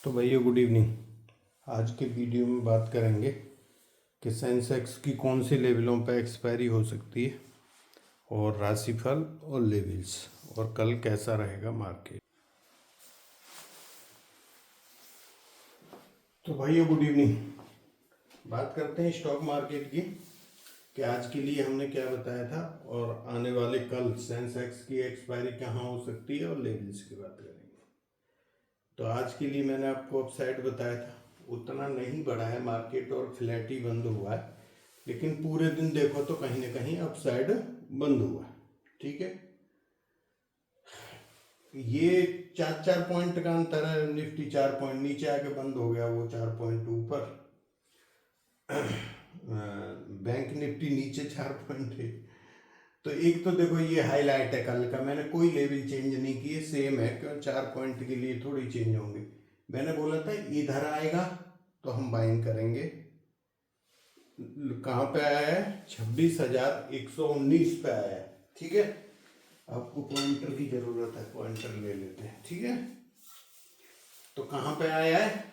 तो भैया good evening. आज के वीडियो में बात करेंगे कि सेंसेक्स की कौन सी लेवलों पर एक्सपायरी हो सकती है और राशिफल और लेवल्स, और कल कैसा रहेगा मार्केट। तो भैया गुड इवनिंग। बात करते हैं स्टॉक मार्केट की कि आज के लिए हमने क्या बताया था और आने वाले कल सेंसेक्स की एक्सपायरी कहाँ हो सकती है और लेवल्स की बात करेंगे। तो आज के लिए मैंने आपको अपसाइड बताया था, उतना नहीं बढ़ा है मार्केट और फ्लैट ही बंद हुआ है, लेकिन पूरे दिन देखो तो कहीं ना कहीं अपसाइड बंद हुआ है। ठीक है, ये 4 पॉइंट का अंतर है। निफ्टी 4 पॉइंट नीचे आके बंद हो गया, वो 4 पॉइंट ऊपर। बैंक निफ्टी नीचे 4 पॉइंट है। तो एक तो देखो ये हाईलाइट है कल का, मैंने कोई लेवल चेंज नहीं किए, सेम है। क्यों 4 पॉइंट के लिए थोड़ी चेंज होंगे। मैंने बोला था इधर आएगा तो हम बाइंग करेंगे। कहाँ पे आया है? 26,119 पे आया है। ठीक है, आपको पॉइंटर की जरूरत है, पॉइंटर ले लेते हैं। ठीक है, तो कहाँ पे आया है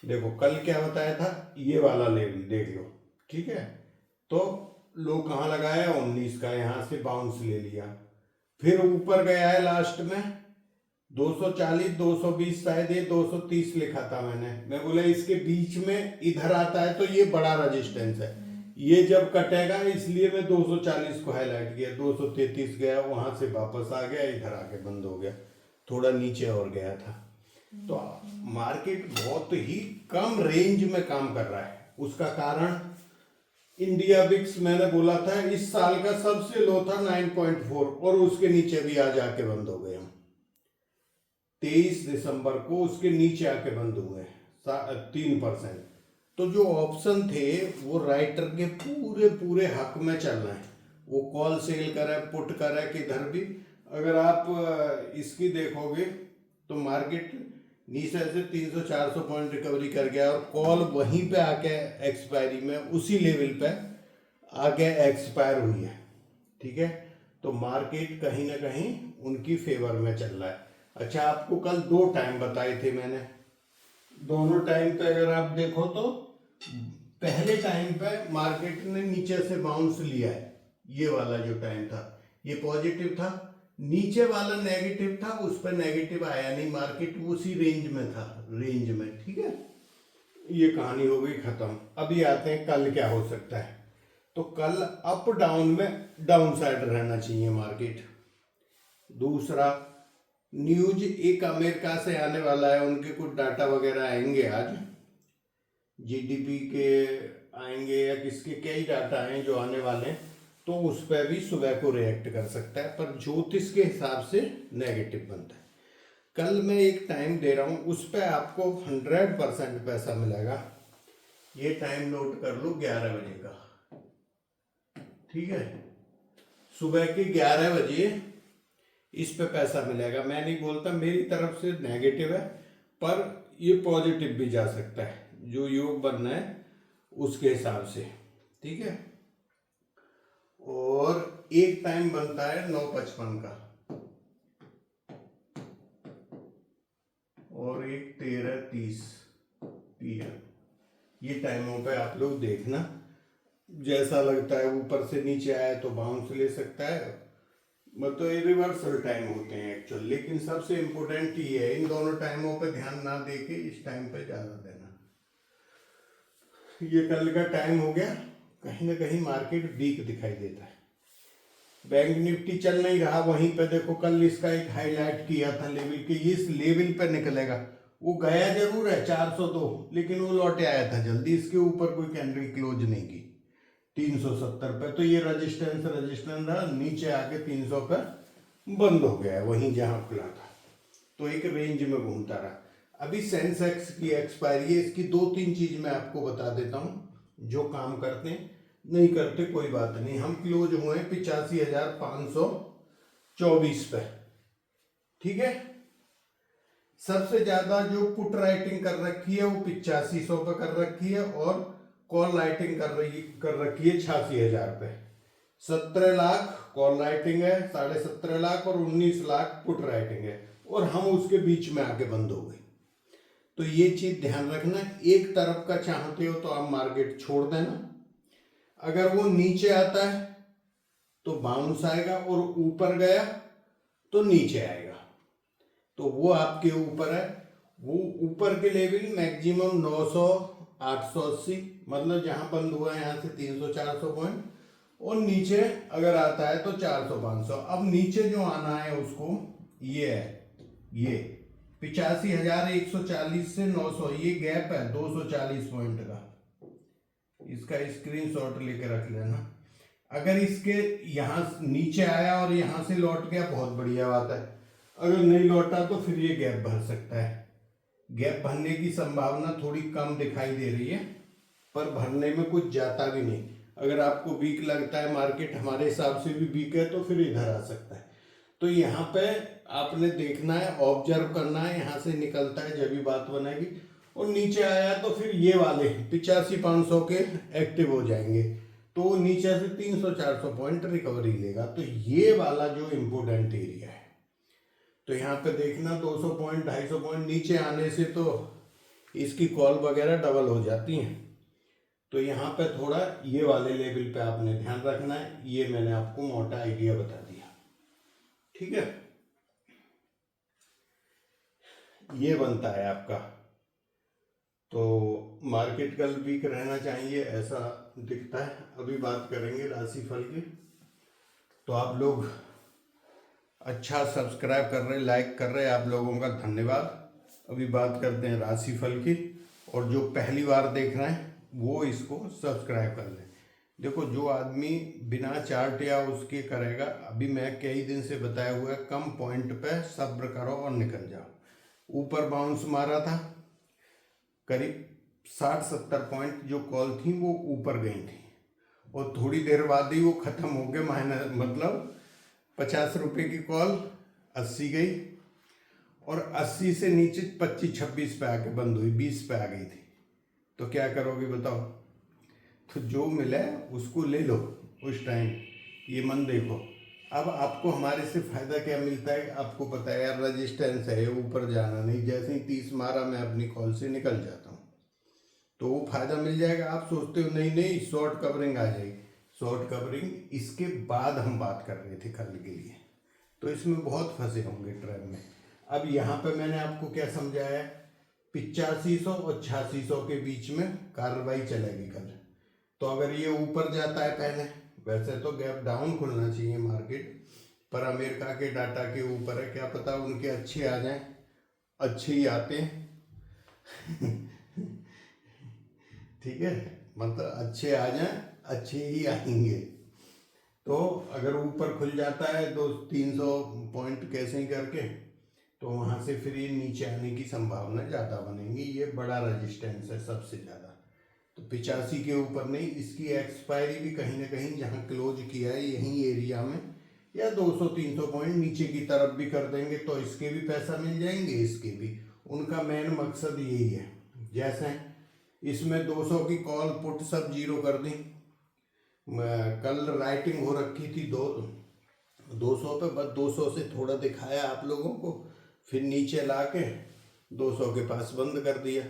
देखो, कल क्या बताया था, ये वाला लेवल देख लो। ठीक है, तो लो कहाँ लगाया? 19 का, यहाँ से बाउंस ले लिया, फिर ऊपर गया है लास्ट में 240 220, शायद ये 230 लिखा था मैं बोला इसके बीच में इधर आता है तो ये बड़ा रेजिस्टेंस है, ये जब कटेगा, इसलिए मैं 240 को हाईलाइट किया। 233 गया, वहां से वापस आ गया, इधर आके बंद हो गया, थोड़ा नीचे और गया था। तो मार्केट बहुत ही कम रेंज में काम कर रहा है। उसका कारण इंडिया बिक्स मैंने बोला था इस साल का सबसे लो था 9.4, और उसके नीचे भी आज आके बंद हो गए हम। 23 दिसंबर को उसके नीचे आके बंद हुए 3%। तो जो ऑप्शन थे वो राइटर के पूरे पूरे हक में चल रहे हैं। वो कॉल सेल करे, पुट करे, किधर भी। अगर आप इसकी देखोगे तो मार्केट नीचे से 300-400 पॉइंट रिकवरी कर गया, और कॉल वहीं पे आके एक्सपायरी में उसी लेवल पे आके एक्सपायर हुई है। ठीक है, तो मार्केट कहीं ना कहीं उनकी फेवर में चल रहा है। अच्छा, आपको कल 2 टाइम बताए थे मैंने, दोनों टाइम पे अगर आप देखो तो पहले टाइम पे मार्केट ने नीचे से बाउंस लिया है। ये वाला जो टाइम था ये पॉजिटिव था, नीचे वाला नेगेटिव था, उस पर नेगेटिव आया नहीं, मार्केट उसी रेंज में था, रेंज में। ठीक है, ये कहानी हो गई खत्म। अभी आते हैं कल क्या हो सकता है। तो कल अप डाउन में डाउन साइड रहना चाहिए मार्केट। दूसरा, न्यूज एक अमेरिका से आने वाला है, उनके कुछ डाटा वगैरह आएंगे आज, जीडीपी के आएंगे या किसके, कई डाटा हैं जो आने वाले हैं, तो उस पर भी सुबह को रिएक्ट कर सकता है, पर ज्योतिष के हिसाब से नेगेटिव बनता है। कल मैं एक टाइम दे रहा हूँ, उस पर आपको 100% पैसा मिलेगा। ये टाइम नोट कर लो, 11 बजे का। ठीक है, सुबह के 11 बजे इस पे पैसा मिलेगा। मैं नहीं बोलता मेरी तरफ से नेगेटिव है, पर ये पॉजिटिव भी जा सकता है, जो योग बनना है उसके हिसाब से। ठीक है, और एक टाइम बनता है 9:55 का, और एक 13:30 PM। ये टाइमों पे आप लोग देखना, जैसा लगता है ऊपर से नीचे आया तो बाउंस ले सकता है, मतलब ये रिवर्सल टाइम होते हैं एक्चुअल। लेकिन सबसे इम्पोर्टेंट ये है, इन दोनों टाइमों पे ध्यान ना देके इस टाइम पे ज़्यादा देना। ये कल का टाइम हो गया, कहीं ना कहीं मार्केट वीक दिखाई देता है। बैंक निफ्टी चल नहीं रहा, वहीं पे देखो कल इसका एक हाईलाइट किया था लेवल के, इस लेवल पे निकलेगा। वो गया जरूर है 402, लेकिन वो लौटे आया था जल्दी, इसके ऊपर कोई कैंडल क्लोज नहीं की 370 पे। तो ये रजिस्टेंस रहा, नीचे आके 300 पे बंद हो गया है, वहीं जहां खुला था, तो एक रेंज में घूमता रहा। अभी सेंसेक्स की एक्सपायरी है, इसकी 2-3 चीज मैं आपको बता देता हूं जो काम करते हैं, नहीं करते कोई बात नहीं। हम क्लोज हुए 85,524 पे। ठीक है, सबसे ज्यादा जो पुट राइटिंग कर रखी है वो 8500 पे कर रखी है, और कॉल राइटिंग कर रखी है 86,000 पे। 17 लाख कॉल राइटिंग है, 17.5 लाख, और 19 लाख पुट राइटिंग है, और हम उसके बीच में आके बंद हो गए। तो ये चीज ध्यान रखना, एक तरफ का चाहते हो तो आप मार्केट छोड़ देना, अगर वो नीचे आता है तो बाउंस आएगा और ऊपर गया तो नीचे आएगा, तो वो आपके ऊपर है। वो ऊपर के लेवल मैक्सिमम 900 880, मतलब जहां बंद हुआ है यहाँ से 300 400 पॉइंट, और नीचे अगर आता है तो 400 500। अब नीचे जो आना है उसको, ये है, ये 85,140 से 900, ये गैप है 240 पॉइंट का, इसका स्क्रीनशॉट लेके रख लेना। अगर इसके यहाँ नीचे आया और यहाँ से लौट गया बहुत बढ़िया बात है, अगर नहीं लौटा तो फिर ये गैप भर सकता है। गैप भरने की संभावना थोड़ी कम दिखाई दे रही है, पर भरने में कुछ जाता भी नहीं। अगर आपको वीक लगता है मार्केट हमारे हिसाब से भी वीक है तो फिर इधर आ सकता है। तो यहाँ पे आपने देखना है, ऑब्जर्व करना है, यहाँ से निकलता है जब भी बात बनेगी, और नीचे आया तो फिर ये वाले 85-500 के एक्टिव हो जाएंगे, तो नीचे से 300-400 पॉइंट रिकवरी लेगा। तो ये वाला जो इम्पोर्टेंट एरिया है, तो यहाँ पे देखना 200 पॉइंट 250 पॉइंट नीचे आने से तो इसकी कॉल वगैरह डबल हो जाती हैं। तो यहाँ पे थोड़ा ये वाले लेवल पे आपने ध्यान रखना है। ये मैंने आपको मोटा आइडिया बता दिया, ठीक है। ये बनता है आपका, तो मार्केट कल वीक रहना चाहिए ऐसा दिखता है। अभी बात करेंगे राशिफल की, तो आप लोग अच्छा सब्सक्राइब कर रहे, लाइक कर रहे, आप लोगों का धन्यवाद। अभी बात करते हैं राशिफल की, और जो पहली बार देख रहे हैं वो इसको सब्सक्राइब कर लें। देखो, जो आदमी बिना चार्ट या उसके करेगा, अभी मैं कई दिन से बताया हुआ है, कम पॉइंट पे सब्र करो और निकल जाओ। ऊपर बाउंस मारा था, करीब 60-70 पॉइंट जो कॉल थी वो ऊपर गई थी, और थोड़ी देर बाद ही वो खत्म हो गए, माइनस मतलब 50 रुपये की कॉल 80 गई, और 80 से नीचे 25-26 पे आके बंद हुई, 20 पे आ गई थी। तो क्या करोगे बताओ? तो जो मिले उसको ले लो उस टाइम, ये मन देखो। अब आपको हमारे से फायदा क्या मिलता है, आपको पता है यार, रजिस्टेंस है, ऊपर जाना नहीं, जैसे ही 30 मारा मैं अपनी कॉल से निकल जाता हूँ, तो वो फायदा मिल जाएगा। आप सोचते हो नहीं नहीं शॉर्ट कवरिंग आ जाएगी, शॉर्ट कवरिंग इसके बाद हम बात कर रहे थे कल के लिए, तो इसमें बहुत फंसे होंगे ट्रैप में। अब यहाँ पे मैंने आपको क्या समझाया, 8500 और 8600 के बीच में कार्रवाई चलेगी कल। तो अगर ये ऊपर जाता है पहले, वैसे तो गैप डाउन खुलना चाहिए मार्केट, पर अमेरिका के डाटा के ऊपर है, क्या पता उनके अच्छे आ जाएं, अच्छे ही आते हैं ठीक है, मतलब अच्छे आ जाएं, अच्छे ही आएंगे। तो अगर ऊपर खुल जाता है 200-300 पॉइंट कैसे ही करके, तो वहाँ से फिर ये नीचे आने की संभावना ज़्यादा बनेगी। ये बड़ा रेजिस्टेंस है सबसे ज़्यादा, तो 85 के ऊपर नहीं। इसकी एक्सपायरी भी कहीं ना कहीं जहाँ क्लोज किया है यहीं एरिया में, या 200-300 पॉइंट नीचे की तरफ भी कर देंगे तो इसके भी पैसा मिल जाएंगे, इसके भी। उनका मेन मकसद यही है। जैसे इसमें 200 की कॉल पुट सब जीरो कर दी, कल राइटिंग हो रखी थी 200 पे, बस 200 से थोड़ा दिखाया आप लोगों को, फिर नीचे ला के 200 के पास बंद कर दिया,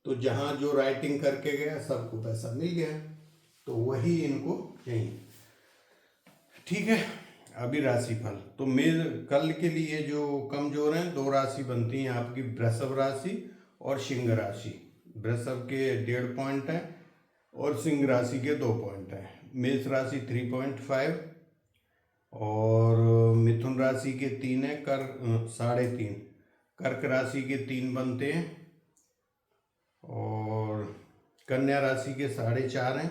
तो जहाँ जो राइटिंग करके गया सबको पैसा मिल गया, तो वही इनको चाहिए, ठीक है। अभी राशिफल तो मेरे कल के लिए जो कमजोर हैं, 2 राशि बनती हैं आपकी, वृषभ राशि और सिंह राशि। वृषभ के 1.5 पॉइंट है और सिंह राशि के 2 पॉइंट है। मेष राशि 3.5 और मिथुन राशि के 3 है, 3.5, कर्क राशि के 3 बनते हैं, और कन्या राशि के 4.5 हैं,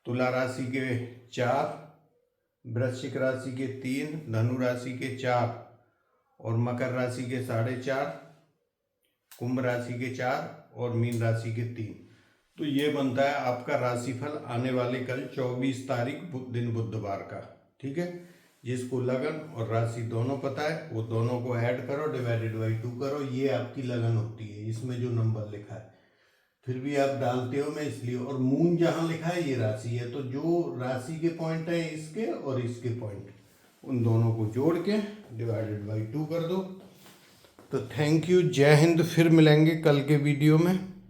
तुला राशि के 4, वृश्चिक राशि के 3, धनु राशि के 4 और मकर राशि के 4.5, कुंभ राशि के 4 और मीन राशि के 3। तो ये बनता है आपका राशिफल आने वाले कल 24 तारीख दिन बुधवार का, ठीक है। जिसको लगन और राशि दोनों पता है, वो दोनों को ऐड करो, डिवाइडेड बाई 2 करो, ये आपकी लगन होती है। इसमें जो नंबर लिखा है फिर भी आप डालते हो, मैं इसलिए, और मून जहाँ लिखा है ये राशि है, तो जो राशि के पॉइंट है इसके और इसके पॉइंट, उन दोनों को जोड़ के डिवाइडेड बाई 2 कर दो, तो थैंक यू, जय हिंद। फिर मिलेंगे कल के वीडियो में।